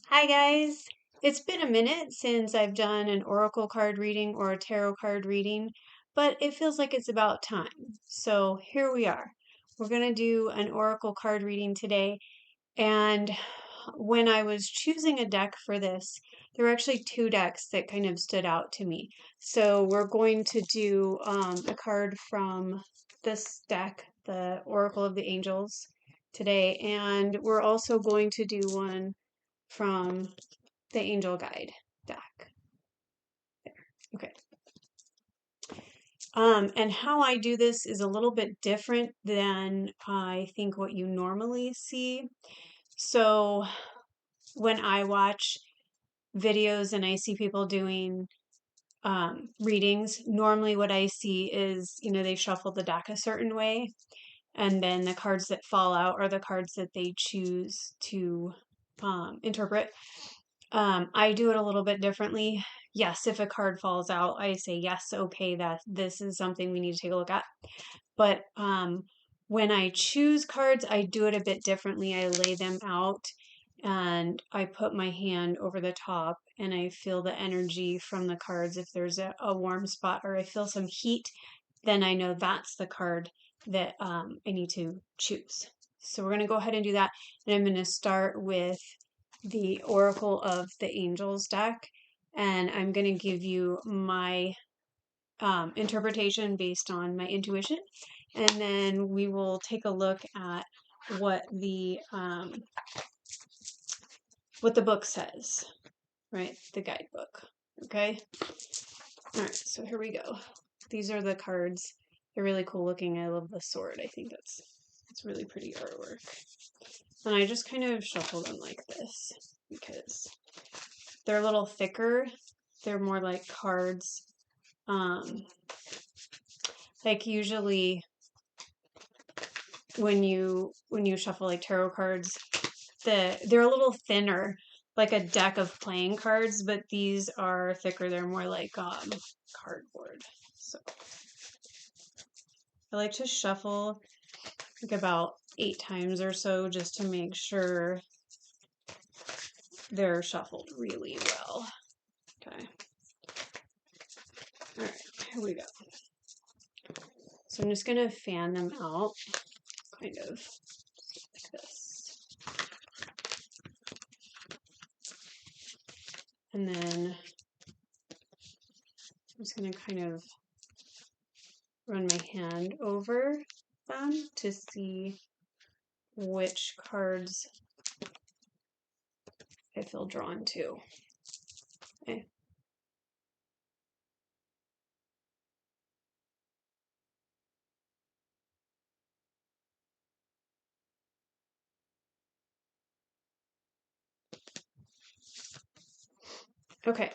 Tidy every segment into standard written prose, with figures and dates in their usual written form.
Hi guys! It's been a minute since I've done an oracle card reading or a tarot card reading, but it feels like it's about time. So here we are. We're going to do an oracle card reading today. And when I was choosing a deck for this, there were actually two decks that kind of stood out to me. So we're going to do a card from this deck, the Oracle of the Angels, today. And we're also going to do one from the Angel Guide deck. There. Okay. And how I do this is a little bit different than I think what you normally see. So when I watch videos and I see people doing readings, normally what I see is, they shuffle the deck a certain way, and then the cards that fall out are the cards that they choose to interpret. I do it a little bit differently. Yes, if a card falls out, I say, yes, okay, that this is something we need to take a look at. But when I choose cards, I do it a bit differently. I lay them out and I put my hand over the top and I feel the energy from the cards. If there's a warm spot or I feel some heat, then I know that's the card that I need to choose. So we're going to go ahead and do that. And I'm going to start with the Oracle of the Angels deck, and I'm going to give you my interpretation based on my intuition, and then we will take a look at what the book says, right? The guidebook. Okay. All right. So here we go. These are the cards. They're really cool looking. I love the sword. I think it's really pretty artwork. And I just kind of shuffle them like this because they're a little thicker. They're more like cards. Like usually when you shuffle like tarot cards, they're a little thinner, like a deck of playing cards, but these are thicker. They're more like cardboard. So I like to shuffle like about 8 times or so just to make sure they're shuffled really well. Okay. All right, here we go. So I'm just going to fan them out, kind of like this. And then I'm just going to kind of run my hand over them to see which cards I feel drawn to. Okay. Okay.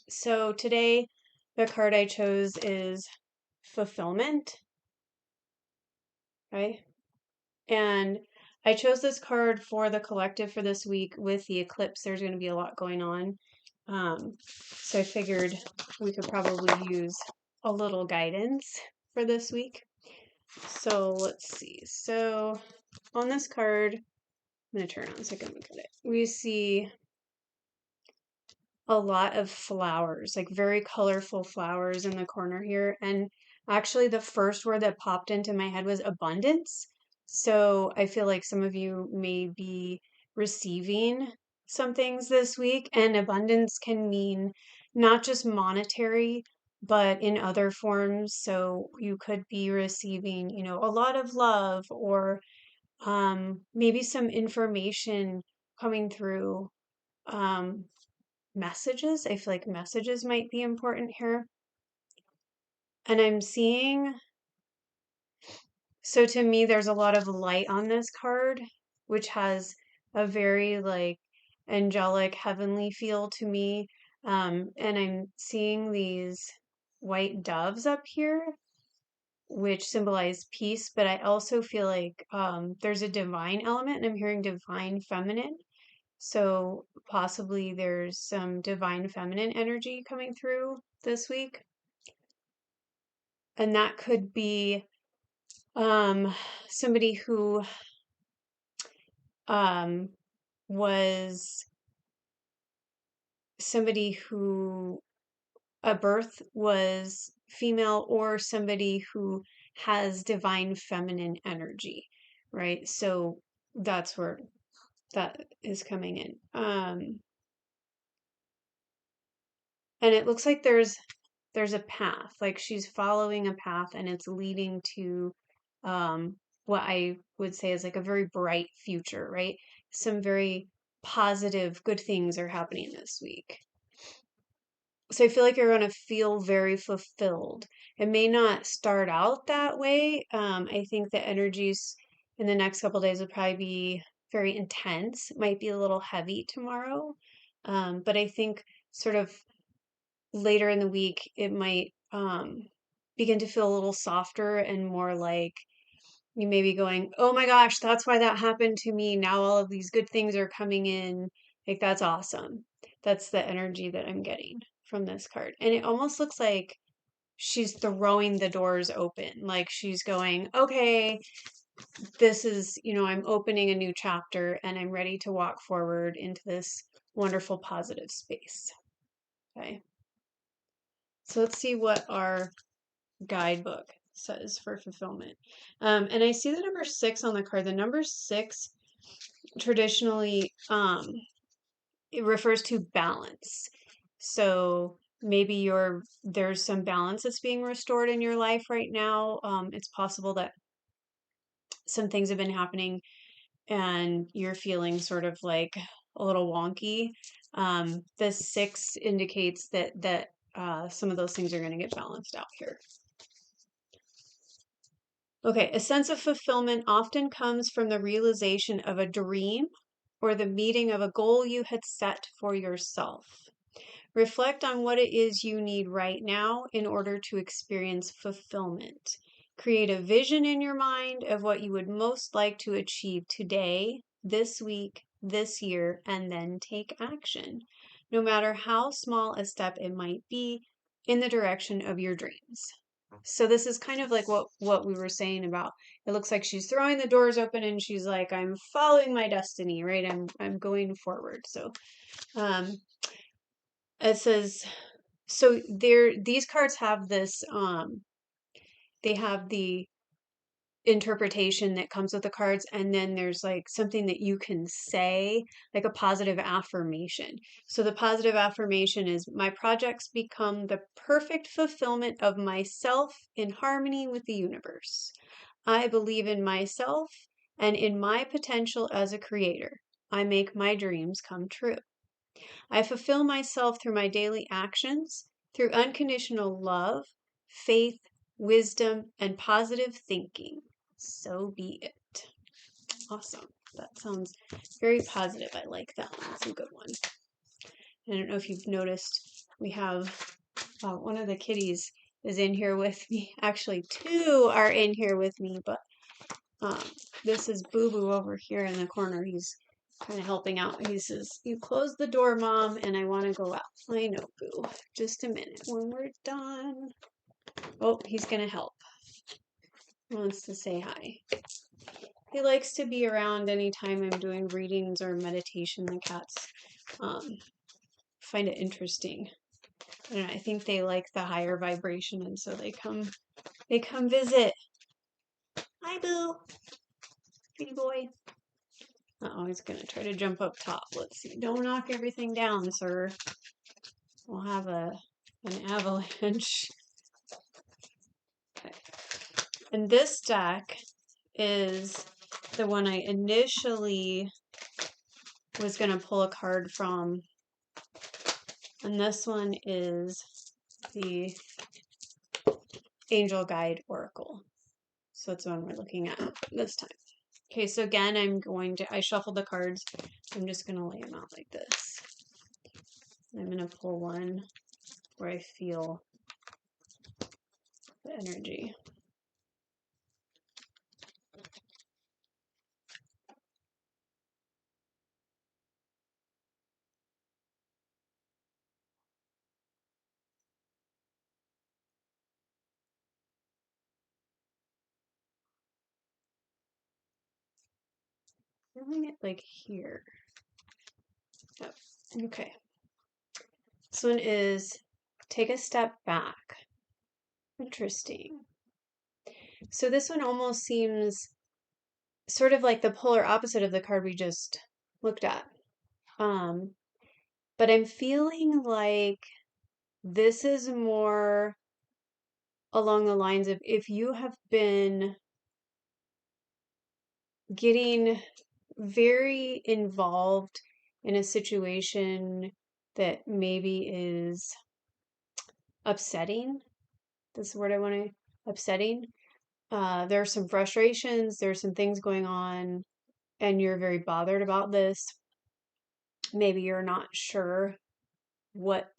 So today the card I chose is Fulfillment. Okay. And I chose this card for the collective for this week. With the eclipse, there's going to be a lot going on. So I figured we could probably use a little guidance for this week. So let's see. So on this card, I'm going to turn on so I can look at it. We see a lot of flowers, like very colorful flowers in the corner here. And actually, the first word that popped into my head was abundance. So I feel like some of you may be receiving some things this week, and abundance can mean not just monetary, but in other forms. So you could be receiving, a lot of love or maybe some information coming through. Messages. I feel like messages might be important here. And I'm seeing, so to me, there's a lot of light on this card, which has a very like angelic, heavenly feel to me. And I'm seeing these white doves up here, which symbolize peace, but I also feel like there's a divine element, and I'm hearing divine feminine. So possibly there's some divine feminine energy coming through this week. And that could be somebody who was somebody who a birth was female or somebody who has divine feminine energy, right? So that's where that is coming in. And it looks like there's a path, like she's following a path and it's leading to what I would say is like a very bright future, right? Some very positive, good things are happening this week. So I feel like you're going to feel very fulfilled. It may not start out that way. I think the energies in the next couple days will probably be very intense. It might be a little heavy tomorrow. But I think sort of later in the week, it might begin to feel a little softer and more like you may be going, oh my gosh, that's why that happened to me. Now all of these good things are coming in. Like, that's awesome. That's the energy that I'm getting from this card. And it almost looks like she's throwing the doors open. Like she's going, okay, this is, I'm opening a new chapter and I'm ready to walk forward into this wonderful positive space. Okay. So let's see what our guidebook says for fulfillment. And I see the number 6 on the card. The number 6 traditionally it refers to balance. So maybe there's some balance that's being restored in your life right now. It's possible that some things have been happening and you're feeling sort of like a little wonky. The 6 indicates that some of those things are going to get balanced out here. Okay, a sense of fulfillment often comes from the realization of a dream or the meeting of a goal you had set for yourself. Reflect on what it is you need right now in order to experience fulfillment. Create a vision in your mind of what you would most like to achieve today, this week, this year, and then take action, no matter how small a step it might be, in the direction of your dreams. So this is kind of like what we were saying about it looks like she's throwing the doors open and she's like, I'm following my destiny, right? I'm going forward. So it says so these cards have this they have the interpretation that comes with the cards, and then there's like something that you can say, like a positive affirmation. So the positive affirmation is, my projects become the perfect fulfillment of myself in harmony with the universe. I believe in myself and in my potential as a creator. I make my dreams come true. I fulfill myself through my daily actions, through unconditional love, faith, wisdom, and positive thinking. So be it. Awesome. That sounds very positive. I like that one. It's a good one. I don't know if you've noticed, we have one of the kitties is in here with me. Actually, 2 are in here with me, but this is Boo Boo over here in the corner. He's kind of helping out. He says, you close the door, Mom, and I want to go out. I know, Boo. Just a minute. When we're done. Oh, he's going to help. He wants to say hi. He likes to be around anytime I'm doing readings or meditation. The cats find it interesting. I don't know, I think they like the higher vibration, and so they come visit. Hi, Boo. Pretty boy. Uh-oh, he's gonna try to jump up top. Let's see. Don't knock everything down, sir. We'll have an avalanche. Okay. And this deck is the one I initially was going to pull a card from. And this one is the Angel Guide Oracle. So that's the one we're looking at this time. Okay, so again, I shuffled the cards. I'm just going to lay them out like this. I'm going to pull one where I feel the energy. Feeling it like here. Yep. Okay. This one is take a step back. Interesting. So this one almost seems sort of like the polar opposite of the card we just looked at. But I'm feeling like this is more along the lines of if you have been getting very involved in a situation that maybe is upsetting. That's the word I want to, upsetting. There are some frustrations, there's some things going on, and you're very bothered about this. Maybe you're not sure what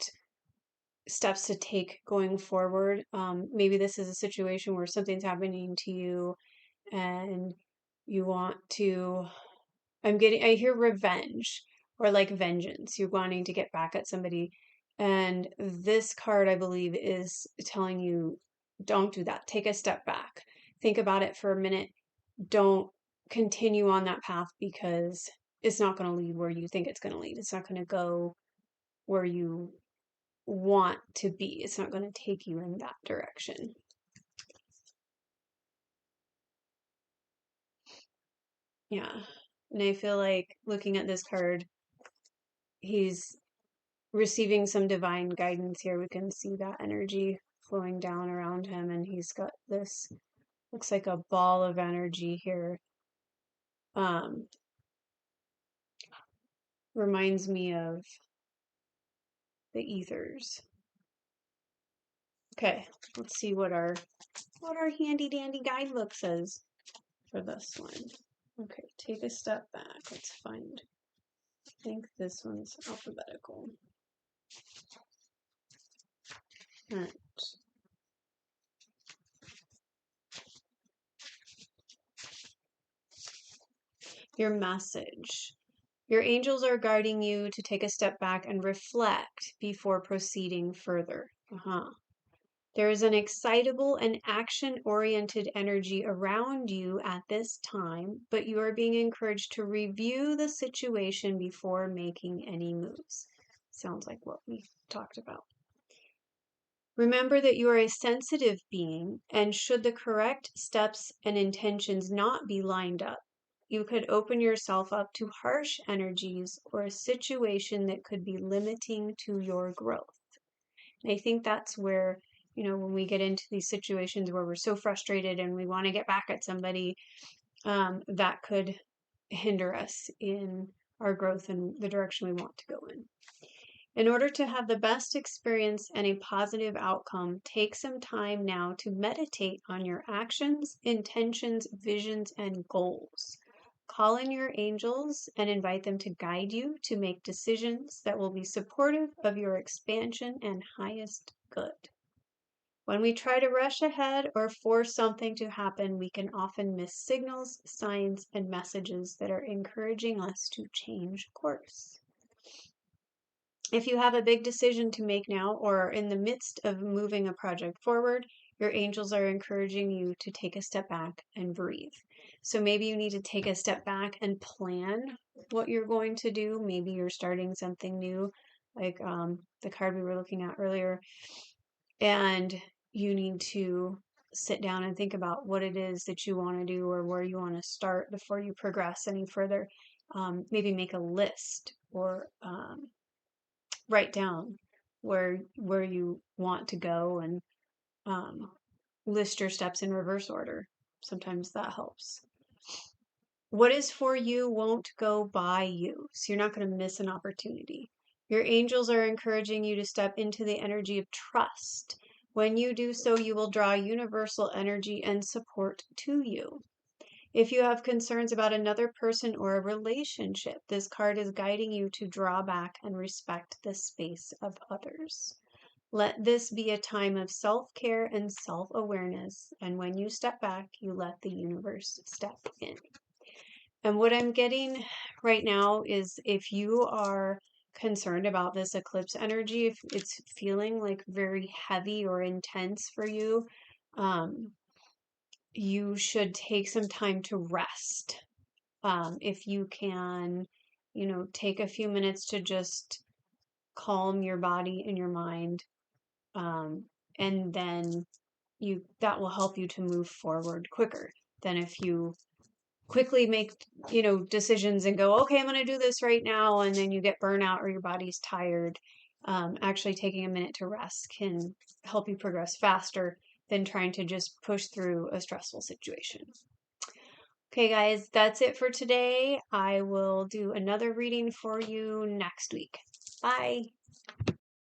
steps to take going forward. Maybe this is a situation where something's happening to you and you want to, I hear revenge or like vengeance. You're wanting to get back at somebody. And this card, I believe, is telling you, don't do that. Take a step back. Think about it for a minute. Don't continue on that path because it's not going to lead where you think it's going to lead. It's not going to go where you want to be. It's not going to take you in that direction. Yeah. And I feel like looking at this card, he's receiving some divine guidance here. We can see that energy flowing down around him, and he's got this, looks like a ball of energy here. Reminds me of the ethers. Okay, let's see what our handy dandy guidebook says for this one. Okay, take a step back. Let's find, I think this one's alphabetical. All right. Your message. Your angels are guiding you to take a step back and reflect before proceeding further. There is an excitable and action-oriented energy around you at this time, but you are being encouraged to review the situation before making any moves. Sounds like what we talked about. Remember that you are a sensitive being, and should the correct steps and intentions not be lined up, you could open yourself up to harsh energies or a situation that could be limiting to your growth. And I think that's where, when we get into these situations where we're so frustrated and we want to get back at somebody, that could hinder us in our growth and the direction we want to go in. In order to have the best experience and a positive outcome, take some time now to meditate on your actions, intentions, visions, and goals. Call in your angels and invite them to guide you to make decisions that will be supportive of your expansion and highest good. When we try to rush ahead or force something to happen, we can often miss signals, signs, and messages that are encouraging us to change course. If you have a big decision to make now or are in the midst of moving a project forward, your angels are encouraging you to take a step back and breathe. So maybe you need to take a step back and plan what you're going to do. Maybe you're starting something new, like the card we were looking at earlier, and you need to sit down and think about what it is that you want to do or where you want to start before you progress any further. Maybe make a list or write down where you want to go and list your steps in reverse order. Sometimes that helps. What is for you won't go by you, so you're not going to miss an opportunity. Your angels are encouraging you to step into the energy of trust. When you do so, you will draw universal energy and support to you. If you have concerns about another person or a relationship, this card is guiding you to draw back and respect the space of others. Let this be a time of self-care and self-awareness, and when you step back, you let the universe step in. And what I'm getting right now is if you are concerned about this eclipse energy, if it's feeling like very heavy or intense for you, you should take some time to rest. If you can take a few minutes to just calm your body and your mind. And then that will help you to move forward quicker than if you quickly make decisions and go, okay, I'm going to do this right now, and then you get burnout or your body's tired. Actually taking a minute to rest can help you progress faster than trying to just push through a stressful situation. Okay, guys, that's it for today. I will do another reading for you next week. Bye.